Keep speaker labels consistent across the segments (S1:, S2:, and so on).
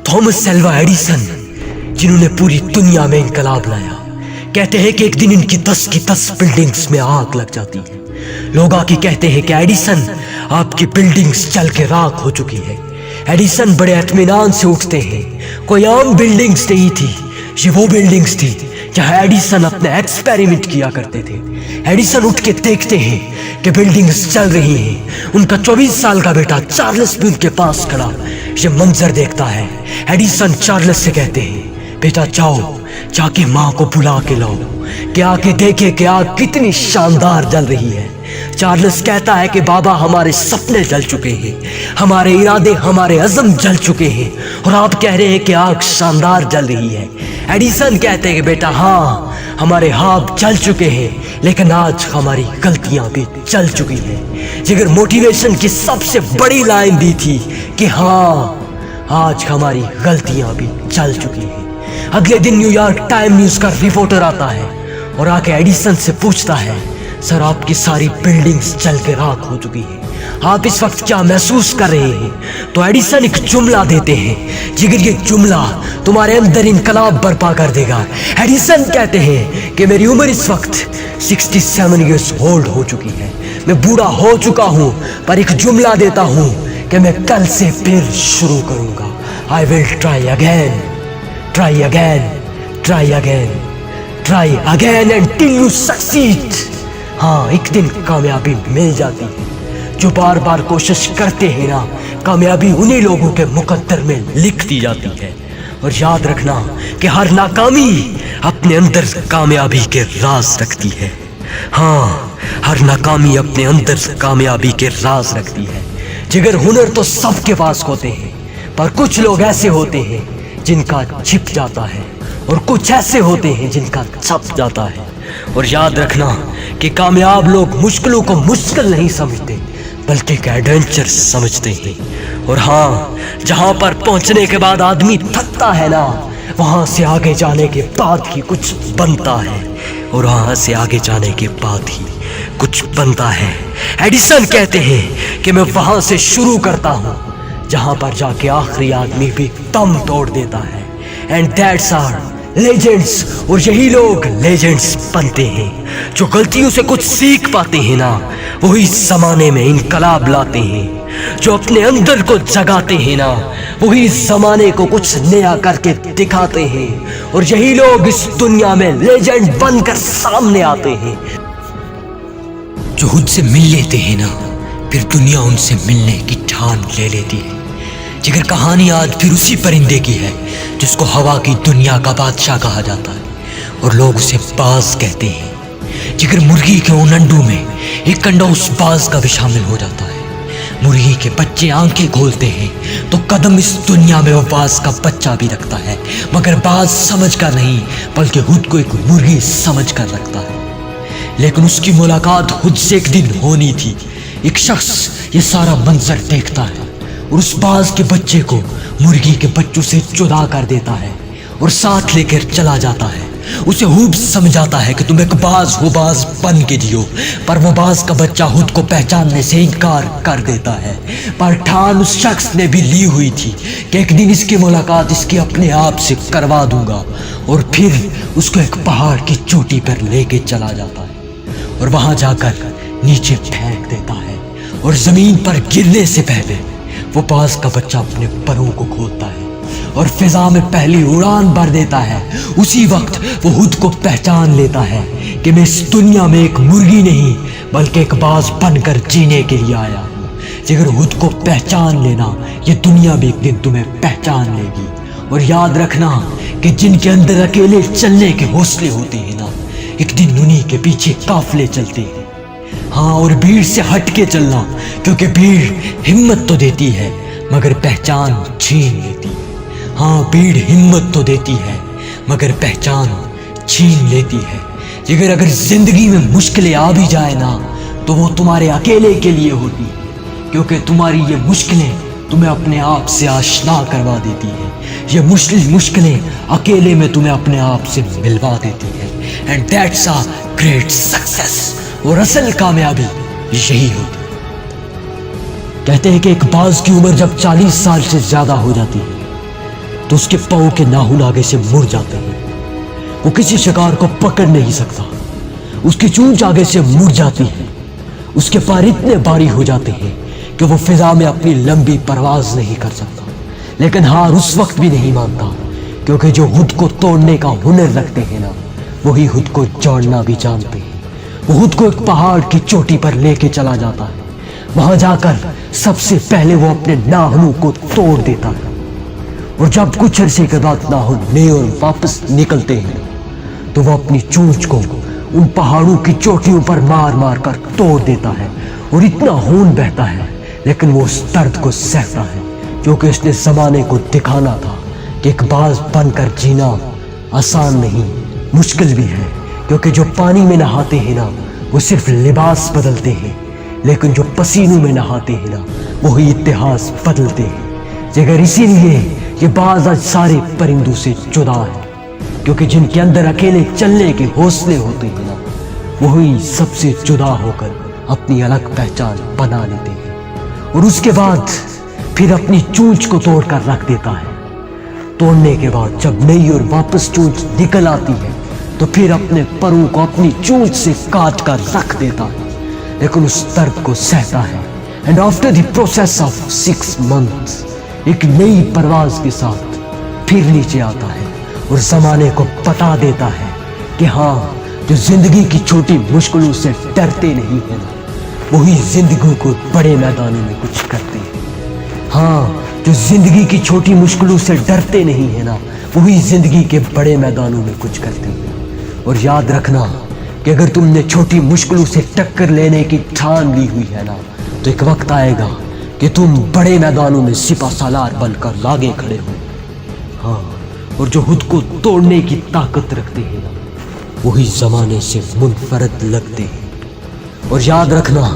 S1: Thomas Alva Edison, जिन्होंने पूरी दुनिया में इंकलाब लाया, कहते हैं कि एक दिन इनकी 10 की 10 बिल्डिंग्स में आग लग जाती है। लोग आके कहते हैं कि एडिसन, आपकी बिल्डिंग्स जल के राख हो चुकी है। एडिसन बड़े इत्मीनान से उठते हैं। कोई आम बिल्डिंग्स नहीं थी, ये वो बिल्डिंग्स थी जहां एडिसन अपने एक्सपेरिमेंट किया करते थे। एडिसन उठ के देखते हैं कि बिल्डिंग्स चल रही हैं। उनका 24 साल का बेटा चार्ल्स भी उनके पास खड़ा ये मंजर देखता है। एडिसन चार्ल्स से कहते हैं, बेटा जाओ, जाके माँ को बुला के लाओ कि आके देखे कि आग कितनी शानदार जल रही है। चार्ल्स कहता है कि बाबा, हमारे सपने जल चुके हैं, हमारे इरादे, हमारे अज़म जल चुके हैं, और आप कह रहे हैं कि आग शानदार जल रही है। एडिसन कहते हैं कि बेटा हाँ, हमारे हाथ जल चुके हैं, लेकिन आज हमारी गलतियां भी जल चुकी हैं। जिगर मोटिवेशन की सबसे बड़ी लाइन दी थी कि हाँ, आज हमारी गलतियां भी जल चुकी हैं। अगले दिन न्यूयॉर्क टाइम न्यूज़ का रिपोर्टर आता है और आके एडिसन से पूछता है, सर आपकी सारी बिल्डिंग्स जल के राख हो चुकी है, आप इस वक्त क्या महसूस कर रहे हैं? तो एडिसन एक जुमला देते हैं, जिगर ये जुमला तुम्हारे अंदर इनकलाब बर्पा कर देगा। एडिसन कहते हैं कि मेरी उम्र इस वक्त 67 ईयर्स ओल्ड हो चुकी है, मैं बूढ़ा हो चुका हूँ, पर एक जुमला देता हूँ कि मैं कल से फिर शुरू करूँगा। I will try again, try again, try again, try again until you succeed। हाँ, एक दिन कामयाबी मिल जाती है। जो बार बार कोशिश करते हैं ना, कामयाबी उन्हीं लोगों के मुकद्दर में लिख दी जाती है। और याद रखना कि हर नाकामी अपने अंदर कामयाबी के राज रखती है। हाँ, हर नाकामी अपने अंदर कामयाबी के राज रखती है। जिगर हुनर तो सबके पास होते हैं, पर कुछ लोग ऐसे होते हैं जिनका छिप जाता है, और कुछ ऐसे होते हैं जिनका छप जाता है। और याद रखना कि कामयाब लोग मुश्किलों को मुश्किल नहीं समझते, बल्कि एक एडवेंचर समझते हैं। और हाँ, जहाँ पर पहुँचने के बाद आदमी थकता है ना, वहाँ से आगे जाने के बाद ही कुछ बनता है, और वहाँ से आगे जाने के बाद ही कुछ बनता है। एडिसन कहते हैं कि मैं वहाँ से शुरू करता हूँ जहाँ पर जाके आखिरी आदमी भी दम तोड़ देता है। And that's are legends. और यही लोग लेजेंड्स बनते हैं जो गलतियों से कुछ सीख पाते हैं ना, वही जमाने में इनकलाब लाते हैं। जो अपने अंदर को जगाते हैं ना, वही जमाने को कुछ नया करके दिखाते हैं। और यही लोग इस दुनिया में लेजेंड बनकर सामने आते हैं।
S2: जो खुद से मिल लेते हैं ना, फिर दुनिया उनसे मिलने की ठान ले लेती है। जिगर कहानी आज फिर उसी परिंदे की है जिसको हवा की दुनिया का बादशाह कहा जाता है, और लोग उसे बाज कहते हैं। जिगर मुर्गी के उन अंडों में एक अंडा उस बाज का भी शामिल हो जाता है। मुर्गी के बच्चे आंखें खोलते हैं तो कदम इस दुनिया में वो बाज का बच्चा भी रखता है, मगर बाज समझ कर नहीं, बल्कि खुद को एक मुर्गी समझ कर रखता है। लेकिन उसकी मुलाकात खुद से एक दिन होनी थी। एक शख्स ये सारा मंजर देखता है और उस बाज के बच्चे को मुर्गी के बच्चों से जुदा कर देता है और साथ लेकर चला जाता है। उसे खूब समझाता है कि तुम एक बाज हो, बाज बन के जियो। पर वो बाज का बच्चा खुद को पहचानने से इनकार कर देता है। पर ठान उस शख्स ने भी ली हुई थी कि एक दिन इसकी मुलाकात इसके अपने आप से करवा दूंगा, और फिर उसको एक पहाड़ की चोटी पर लेके चला जाता है और वहां जाकर नीचे फेंक देता है। और जमीन पर गिरने से पहले वो बाज का बच्चा अपने परों को खोलता है और फिजा में पहली उड़ान भर देता है। उसी वक्त वो खुद को पहचान लेता है कि मैं इस दुनिया में एक मुर्गी नहीं, बल्कि एक बाज बनकर जीने के लिए आया हूँ। जिगर खुद को पहचान लेना, ये दुनिया भी एक दिन तुम्हें पहचान लेगी। और याद रखना कि जिनके अंदर अकेले चलने के हौसले होते हैं ना, एक दिन उन्हीं के पीछे काफिले चलते हैं। हाँ, और भीड़ से हट के चलना, क्योंकि भीड़ हिम्मत तो देती है मगर पहचान छीन लेती है। हाँ, भीड़ हिम्मत तो देती है मगर पहचान छीन लेती है। जिगर अगर जिंदगी में मुश्किलें आ भी जाए ना, तो वो तुम्हारे अकेले के लिए होती है, क्योंकि तुम्हारी ये मुश्किलें तुम्हें अपने आप से आशना करवा देती है। ये मुश्किलें अकेले में तुम्हें अपने आप से मिलवा देती है। And that's a great success. और असल कामयाबी यही होती है। कहते हैं कि एक बाज की उम्र जब 40 साल से ज्यादा हो जाती है
S1: تو اس کے پاؤں کے ناخن آگے سے مڑ جاتے ہیں. وہ کسی شکار کو پکڑ نہیں سکتا. اس کی چونچ آگے سے مڑ جاتی ہے. اس کے پار اتنے بھاری ہو جاتے ہیں کہ وہ فضا میں اپنی لمبی پرواز نہیں کر سکتا. لیکن ہار اس وقت بھی نہیں مانتا، کیونکہ جو خود کو توڑنے کا ہنر رکھتے ہیں نا، وہی خود کو جوڑنا بھی جانتے ہیں. وہ خود کو ایک پہاڑ کی چوٹی پر لے کے چلا جاتا ہے. وہاں جا کر سب سے پہلے وہ اپنے ناخنوں کو توڑ دیتا ہے. اور جب کچھ عرصے کے بعد ناخن نئے اور واپس نکلتے ہیں تو وہ اپنی چونچ کو ان پہاڑوں کی چوٹیوں پر مار مار کر توڑ دیتا ہے. اور اتنا خون بہتا ہے، لیکن وہ اس درد کو سہتا ہے، کیونکہ اس نے زمانے کو دکھانا تھا کہ ایک باز بن کر جینا آسان نہیں، مشکل بھی ہے. کیونکہ جو پانی میں نہاتے ہیں نا، وہ صرف لباس بدلتے ہیں، لیکن جو پسینوں میں نہاتے ہیں نا، وہی اتہاس بدلتے ہیں. جگر اسی لیے یہ باز آج سارے پرندوں سے جدا ہے، کیونکہ جن کے اندر اکیلے چلنے کے حوصلے ہوتے ہیں نا، وہی سب سے جدا ہو کر اپنی الگ پہچان بنا لیتے ہیں. اور اس کے بعد پھر اپنی چونچ کو توڑ کر رکھ دیتا ہے. توڑنے کے بعد جب نئی اور واپس چونچ نکل آتی ہے تو پھر اپنے پروں کو اپنی چونچ سے کاٹ کر رکھ دیتا ہے، لیکن اس درد کو سہتا ہے. And after the process of 6 months ایک نئی پرواز کے ساتھ پھر نیچے آتا ہے اور زمانے کو بتا دیتا ہے کہ ہاں، جو زندگی کی چھوٹی مشکلوں سے ڈرتے نہیں ہیں نا، وہی زندگی کو بڑے میدانوں میں کچھ کرتے ہیں. ہاں، جو زندگی کی چھوٹی مشکلوں سے ڈرتے نہیں ہیں نا، وہی زندگی کے بڑے میدانوں میں کچھ کرتے ہیں. اور یاد رکھنا کہ اگر تم نے چھوٹی مشکلوں سے ٹکر لینے کی ٹھان لی ہوئی ہے نا، تو ایک وقت آئے گا کہ تم بڑے میدانوں میں سپہ سالار بن کر آگے کھڑے ہو. ہاں، اور جو خود کو توڑنے کی طاقت رکھتے ہیں نا، وہی زمانے سے منفرد لگتے ہیں. اور یاد رکھنا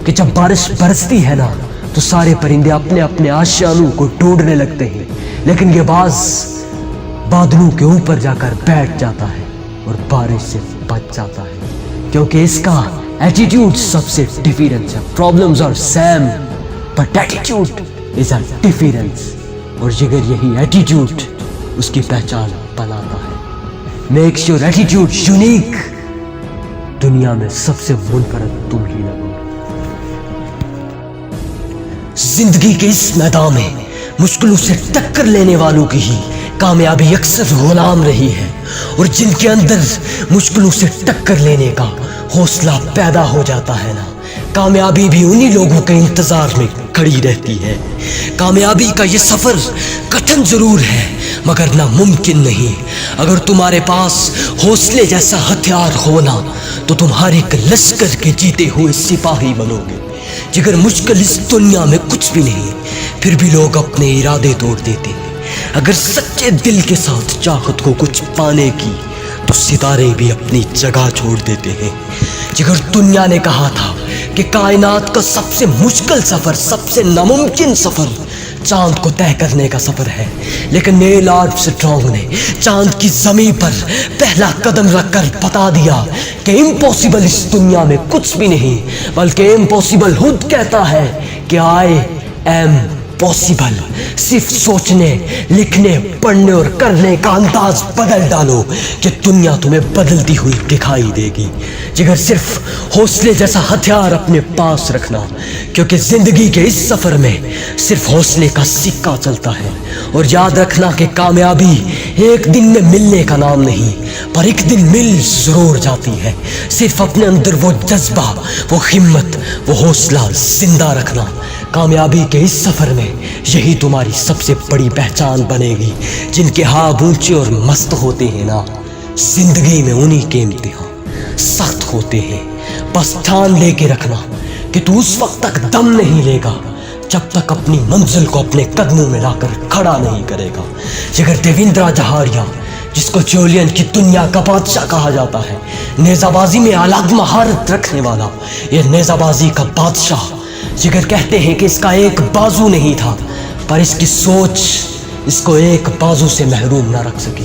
S1: کہ جب بارش برستی ہے نا، تو سارے پرندے اپنے اپنے آشیانوں کو ڈھونڈنے لگتے ہیں، لیکن یہ باز بادلوں کے اوپر جا کر بیٹھ جاتا ہے اور بارش سے بچ جاتا ہے، کیونکہ اس کا ایٹیٹیوڈ سب سے ڈیفرنٹ ہے. Problems are same but attitude is a difference. اور جگر یہی ایٹیٹیوڈ اس کی پہچان بناتا ہے. Makes your attitude unique. دنیا میں سب سے منفرد تم ہی لگو. زندگی کے اس میدان میں مشکلوں سے ٹکر لینے والوں کی ہی کامیابی اکثر غلام رہی ہے. اور جن کے اندر مشکلوں سے ٹکر لینے کا حوصلہ پیدا ہو جاتا ہے نا، کامیابی بھی انہی لوگوں کے انتظار میں کھڑی رہتی ہے. کامیابی کا یہ سفر کٹھن ضرور ہے، مگر ناممکن نہیں. اگر تمہارے پاس حوصلے جیسا ہتھیار ہونا تو تم ہر ایک لشکر کے جیتے ہوئے سپاہی بنو گے. جگر مشکل اس دنیا میں کچھ بھی نہیں، پھر بھی لوگ اپنے ارادے توڑ دیتے ہیں. اگر سچے دل کے ساتھ چاہت کو کچھ پانے کی تو ستارے بھی اپنی جگہ چھوڑ دیتے ہیں. جگر دنیا نے کہا تھا کہ کائنات کا سب سے مشکل سفر، سب سے ناممکن سفر چاند کو طے کرنے کا سفر ہے، لیکن نیل آرمسٹرانگ نے چاند کی زمین پر پہلا قدم رکھ کر بتا دیا کہ امپاسبل اس دنیا میں کچھ بھی نہیں، بلکہ امپاسبل خود کہتا ہے کہ آئی ایم پاسبل. صرف سوچنے، لکھنے، پڑھنے اور کرنے کا انداز بدل ڈالو کہ دنیا تمہیں بدلتی ہوئی دکھائی دے گی. جگر صرف حوصلے جیسا ہتھیار اپنے پاس رکھنا، کیونکہ زندگی کے اس سفر میں صرف حوصلے کا سکہ چلتا ہے. اور یاد رکھنا کہ کامیابی ایک دن میں ملنے کا نام نہیں، پر ایک دن مل ضرور جاتی ہے. صرف اپنے اندر وہ جذبہ، وہ ہمت، وہ حوصلہ زندہ رکھنا. کامیابی کے اس سفر میں یہی تمہاری سب سے بڑی پہچان بنے گی. جن کے ہاتھ اونچے اور مست ہوتے ہیں نا، زندگی میں انہی کے امتحان سخت ہوتے ہیں. بس ٹھان لے کے رکھنا کہ تو اس وقت تک دم نہیں لے گا جب تک اپنی منزل کو اپنے قدموں میں لا کر کھڑا نہیں کرے گا. جگر دیویندرا جہاریا، جس کو چولین کی دنیا کا بادشاہ کہا جاتا ہے، نیزہ بازی میں الگ مہارت رکھنے والا، یہ نیزہ بازی کا بادشاہ، جگر کہتے ہیں کہ اس کا ایک بازو نہیں تھا، پر اس کی سوچ اس کو ایک بازو سے محروم نہ رکھ سکی.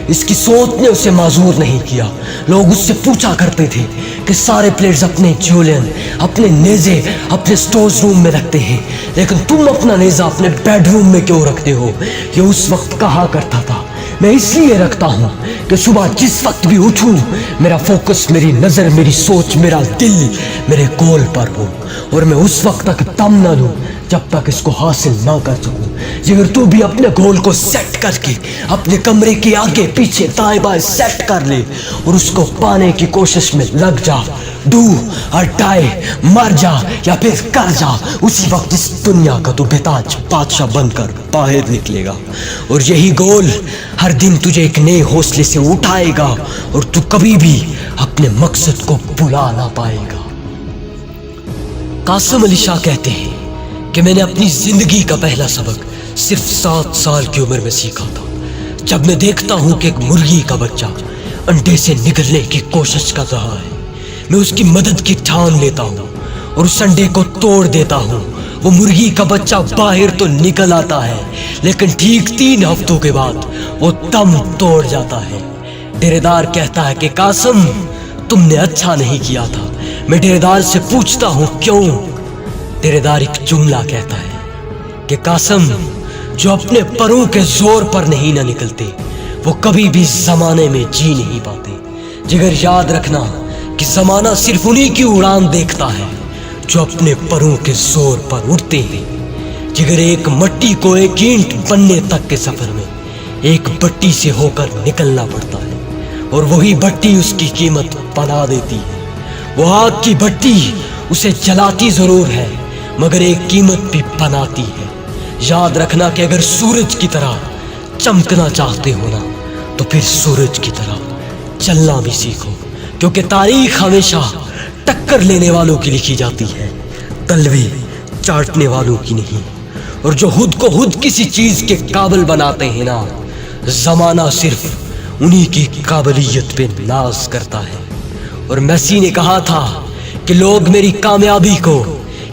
S1: اس کی سوچ نے اسے معذور نہیں کیا۔ لوگ اس سے پوچھا کرتے تھے کہ سارے پلیئرز اپنے جولین، اپنے نیزے اپنے سٹورز روم میں رکھتے ہیں، لیکن تم اپنا نیزہ اپنے بیڈ روم میں کیوں رکھتے ہو؟ یہ اس وقت کہا کرتا تھا، میں اس لیے رکھتا ہوں کہ صبح جس وقت بھی اٹھوں میرا فوکس، میری نظر، میری سوچ، میرا دل میرے گول پر ہو، اور میں اس وقت تک دم نہ لوں جب تک اس کو حاصل نہ کر سکوں۔ اگر تو بھی اپنے گول کو سیٹ کر کے اپنے کمرے کے آگے پیچھے دائیں بائیں سیٹ کر لے اور اس کو پانے کی کوشش میں لگ جا، ڈو اور ڈائی، مر جا یا پھر کر جا، اسی وقت اس دنیا کا تو بتاج بادشاہ بن کر باہر نکلے گا، اور یہی گول ہر دن تجھے ایک نئے حوصلے سے اٹھائے گا اور تو کبھی بھی اپنے مقصد کو بھلا نہ پائے گا۔ قاسم علی شاہ کہتے ہیں کہ میں نے اپنی زندگی کا پہلا سبق صرف 7 سال کی عمر میں سیکھا تھا، جب میں دیکھتا ہوں کہ ایک مرغی کا بچہ انڈے سے نکلنے کی کوشش کر رہا ہے، میں اس کی مدد کی ٹھان لیتا ہوں اور اس انڈے کو توڑ دیتا ہوں۔ وہ مرغی کا بچہ باہر تو نکل آتا ہے، لیکن ٹھیک 3 ہفتوں کے بعد وہ دم توڑ جاتا ہے۔ ڈیرے دار کہتا ہے کہ قاسم تم نے اچھا نہیں کیا تھا۔ میں ڈیرے دار سے پوچھتا ہوں کیوں؟ ڈیرے دار ایک جملہ کہتا ہے کہ قاسم جو اپنے پروں کے زور پر نہیں نہ نکلتے وہ کبھی بھی زمانے میں جی نہیں پاتے۔ جگر یاد رکھنا کہ زمانہ صرف انہی کی اڑان دیکھتا ہے جو اپنے پروں کے زور پر اڑتے ہیں۔ جگر ایک مٹی کو ایک اینٹ بننے تک کے سفر میں ایک بٹی سے ہو کر نکلنا پڑتا ہے، اور وہی بٹی اس کی قیمت بنا دیتی ہے۔ وہ آگ کی بٹی اسے جلاتی ضرور ہے مگر ایک قیمت بھی بناتی ہے۔ یاد رکھنا کہ اگر سورج کی طرح چمکنا چاہتے ہو نا تو پھر سورج کی طرح چلنا بھی سیکھو، کیونکہ تاریخ ہمیشہ ٹکر لینے والوں کی لکھی جاتی ہے، تلوے چاٹنے والوں کی نہیں۔ اور جو خود کو خود کسی چیز کے قابل بناتے ہیں نا، زمانہ صرف انہی کی قابلیت پہ ناز کرتا ہے۔ اور میسی نے کہا تھا کہ لوگ میری کامیابی کو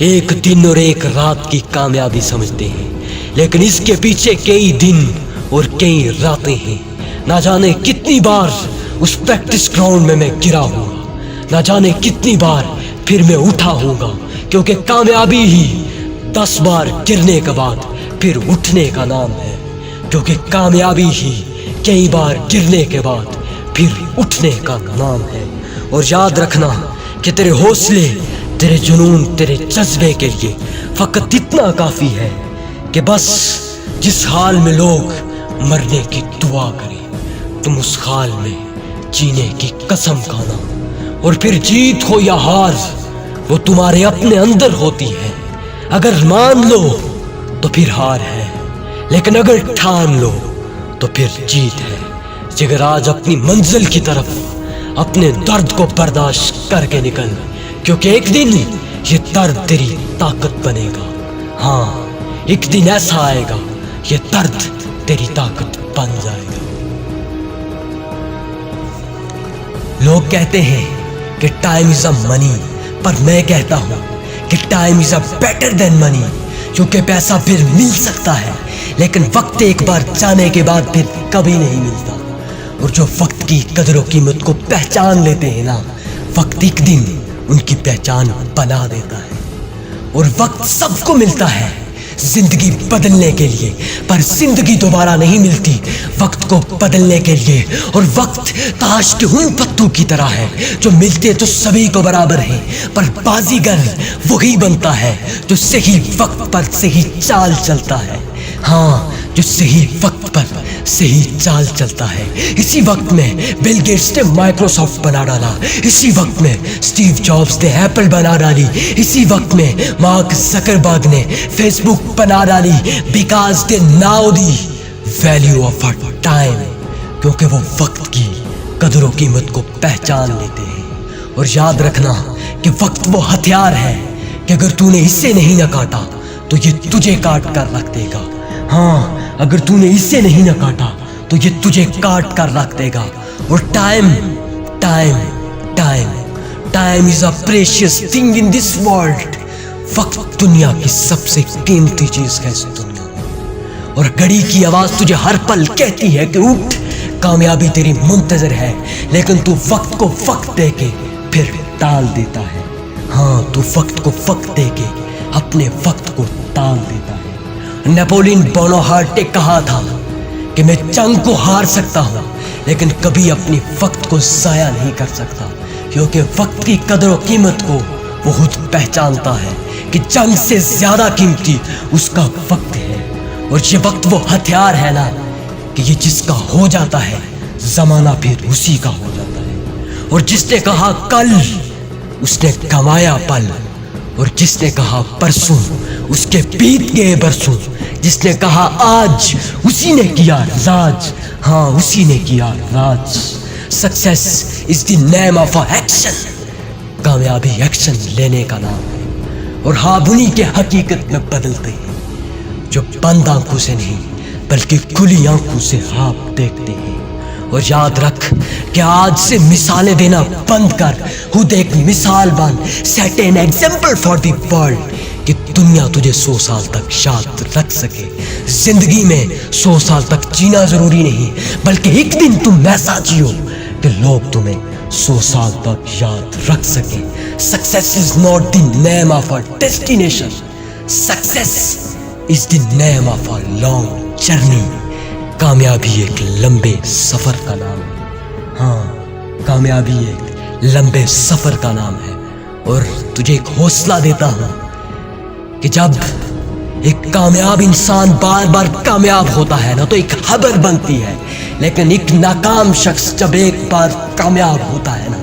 S1: ایک دن اور ایک رات کی کامیابی سمجھتے ہیں، لیکن اس کے پیچھے کئی دن اور کئی راتیں ہیں۔ نہ جانے کتنی بار اس پریکٹس گراؤنڈ میں گرا ہوں گا، نہ جانے کتنی بار پھر میں اٹھا ہوں گا، کیونکہ کامیابی ہی 10 بار گرنے کے بعد پھر اٹھنے کا نام ہے، کیونکہ کامیابی ہی کئی بار گرنے کے بعد پھر اٹھنے کا نام ہے۔ اور یاد رکھنا کہ تیرے حوصلے، تیرے جنون، تیرے جذبے کے لیے فقط اتنا کافی ہے کہ بس جس حال میں لوگ مرنے کی دعا کریں تم اس حال میں جینے کی قسم کھانا، اور پھر جیت ہو یا ہار وہ تمہارے اپنے اندر ہوتی ہے۔ اگر مان لو تو پھر ہار ہے، لیکن اگر ٹھان لو تو پھر جیت ہے۔ جگر آج اپنی منزل کی طرف اپنے درد کو برداشت کر کے نکل، کیونکہ ایک دن یہ درد تیری طاقت بنے گا۔ ہاں، ایک دن ایسا آئے گا یہ درد تیری طاقت بن جائے گا۔ لوگ کہتے ہیں کہ ٹائم از اے منی، پر میں کہتا ہوں کہ time is a better than منی، کیونکہ پیسہ پھر مل سکتا ہے لیکن وقت ایک بار جانے کے بعد پھر کبھی نہیں ملتا۔ اور جو وقت کی قدر و قیمت کو پہچان لیتے ہیں نا، وقت ایک دن ان کی پہچان بنا دیتا ہے۔ اور وقت سب کو ملتا ہے زندگی بدلنے کے لیے، پر زندگی دوبارہ نہیں ملتی وقت کو بدلنے کے لیے۔ اور وقت تاش کے ان پتوں کی طرح ہے جو ملتے تو سبھی کو برابر ہیں، پر بازیگر وہی بنتا ہے جو صحیح وقت پر صحیح چال چلتا ہے۔ ہاں، جو صحیح وقت پر صحیح چال چلتا ہے۔ اسی وقت میں بل گیٹس نے مائکروسافٹ بنا ڈالا، اسی وقت میں اسٹیو جابز نے ایپل بنا ڈالی، اسی وقت میں مارک زکربرگ نے فیس بک بنا ڈالی، because they now the value of time, کیونکہ وہ وقت کی قدر و قیمت کو پہچان لیتے ہیں۔ اور یاد رکھنا کہ وقت وہ ہتھیار ہے کہ اگر تو نے اسے نہیں نہ کاٹا تو یہ تجھے کاٹ کر رکھ دے گا۔ ہاں، اگر تو نے اسے نہیں نہ کاٹا تو یہ تجھے کاٹ کر رکھ دے گا۔ اور time is a precious thing in this world. وقت دنیا کی سب سے قیمتی چیز ہے اس دنیا میں۔ اور گھڑی کی آواز تجھے ہر پل کہتی ہے کہ اٹھ، कामयाबी तेरी मुंतजर है, लेकिन तू वक्त को वक्त दे के फिर टाल देता है। हाँ, तू वक्त को वक्त दे के अपने वक्त को टाल देता है। नेपोलियन बोनापार्ट ने कहा था कि मैं जंग को हार सकता हूँ, लेकिन कभी अपनी वक्त को जाया नहीं कर सकता, क्योंकि वक्त की कदर और कीमत को वो खुद पहचानता है कि जंग से ज्यादा कीमती उसका वक्त है। और ये वक्त वो हथियार है ना कि ये जिसका हो जाता है जमाना फिर उसी का हो जाता है। और जिसने कहा कल उसने गंवाया पल, और जिसने कहा परसों उसके बीत गए बरसों, जिसने कहा आज उसी ने किया राज, हाँ उसी ने किया राज। Success is the name of action, कामयाबी एक्शन लेने का नाम है। और हाँ, उन्हीं के हकीकत में बदलते हैं जो बंद आंखों से नहीं बल्कि खुली आंखों से आप देखते हैं। और याद रख कि आज से मिसालें देना बंद कर, खुद एक मिसाल बन, set an example for the world, कि दुनिया तुझे 100 साल तक याद रख सके। जिंदगी में 100 साल तक जीना जरूरी नहीं, बल्कि एक दिन तुम ऐसा जियो कि लोग तुम्हें 100 साल तक याद रख सके। Success is not the name of a destination, success is the name of a long journey. कामयाबी एक लंबे सफर का नाम है। हाँ, कामयाबी एक लंबे सफर का नाम है। और तुझे एक हौसला देता हूं कि जब एक कामयाब इंसान बार बार कामयाब होता है ना, तो एक खबर बनती है, लेकिन एक नाकाम शख्स जब एक बार कामयाब होता है ना,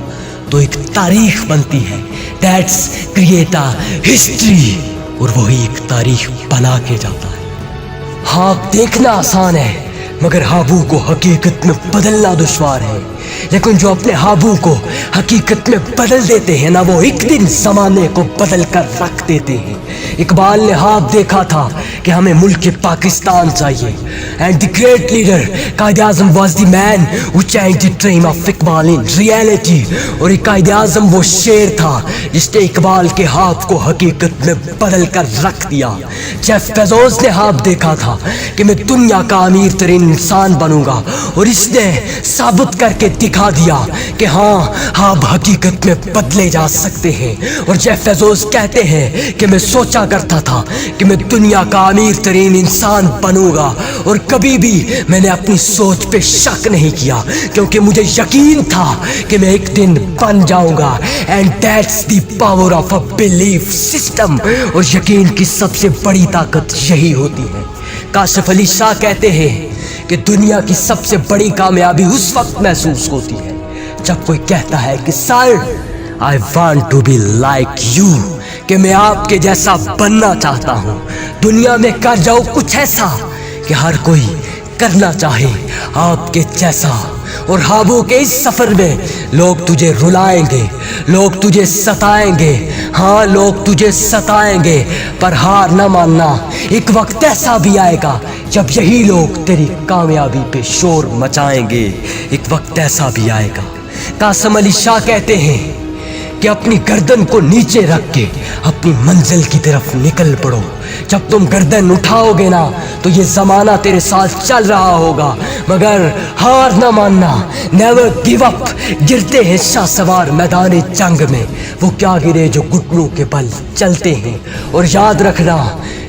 S1: तो एक तारीख बनती है। दैट्स क्रिएट अ हिस्ट्री, और वही एक तारीख बना के जाता है। हाँ, देखना आसान है, मगर हाबू को हकीकत में बदलना दुश्वार है। लेकिन जो अपने हाबू को हकीकत में बदल देते हैं ना, वो एक दिन जमाने को बदल कर रख देते हैं। इकबाल ने ख्वाब देखा था कि हमें मुल्क पाकिस्तान चाहिए, and the great leader Quaid Azam was the man who changed the dream of Iqbal in reality. और कायद आज़म वो शेर था जिसने इकबाल के ख्वाब को हकीकत में बदल कर रख दिया। जेफ बेज़ोस ने ख्वाब देखा था कि मैं दुनिया का अमीर तरीन इंसान बनूंगा, और इसने साबित करके दिखा दिया कि हाँ, आप हकीकत में बदले जा सकते हैं। और जेफ बेज़ोस कहते हैं कि मैं सोचा करता था कि मैं दुनिया का अमीर तरीन इंसान बनूंगा, और कभी भी मैंने अपनी सोच पे शक नहीं किया, क्योंकि मुझे यकीन था कि मैं एक दिन बन जाऊंगा। And that's the power of a belief system. और यकीन की सबसे बड़ी ताकत यही होती है। काशिफ अली शाह कहते हैं कि दुनिया की सबसे बड़ी कामयाबी उस वक्त महसूस होती है जब कोई कहता है कि sir I want to be like you, कि मैं आपके जैसा बनना चाहता हूँ। दुनिया में कर जाओ कुछ ऐसा कि हर कोई करना चाहे आपके जैसा। और हाबू के इस सफर में लोग तुझे रुलाएंगे, लोग तुझे सताएंगे, हाँ लोग तुझे सताएंगे, पर हार न मानना। एक वक्त ऐसा भी आएगा जब यही लोग तेरी कामयाबी पे शोर मचाएंगे। एक वक्त ऐसा भी आएगा। कासिम अली शाह कहते हैं कि अपनी गर्दन को नीचे रख के अपनी मंजिल की तरफ निकल पड़ो। जब तुम गर्दन उठाओगे ना, तो ये जमाना तेरे साथ चल रहा होगा, मगर हार ना मानना, नेवर गिव अप। गिरते हैं शाह सवार मैदान जंग में, वो क्या गिरे जो घुटनों के बल चलते हैं। और याद रखना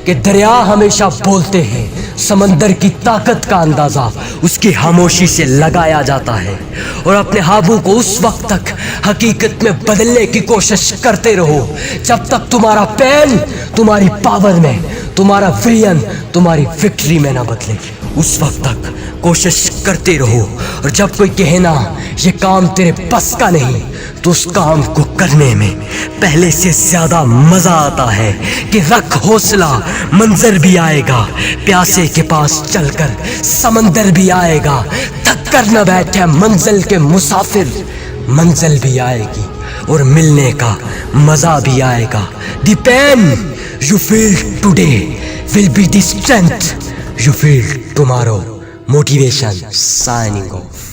S1: कि दरिया हमेशा बोलते हैं, समंदर की ताकत का अंदाजा उसकी खामोशी से लगाया जाता है। और अपने हाबू को उस वक्त तक हकीकत में बदलने की कोशिश करते रहो जब तक तुम्हारा पेन तुम्हारी पावर में, तुम्हारा विलियन तुम्हारी विक्ट्री में ना बदले। उस वक्त तक कोशिश करते रहो। और जब कोई कहे ना ये काम तेरे बस का नहीं, तो उस काम को करने में पहले से ज्यादा मजा आता है। कि रख हौसला, मंजर भी आएगा, प्यासे के पास चलकर समंदर भी आएगा। थक कर न बैठे मंजिल के मुसाफिर, मंजिल भी आएगी और मिलने का मजा भी आएगा। The pain you feel today will be the strength you feel tomorrow. Motivation signing of.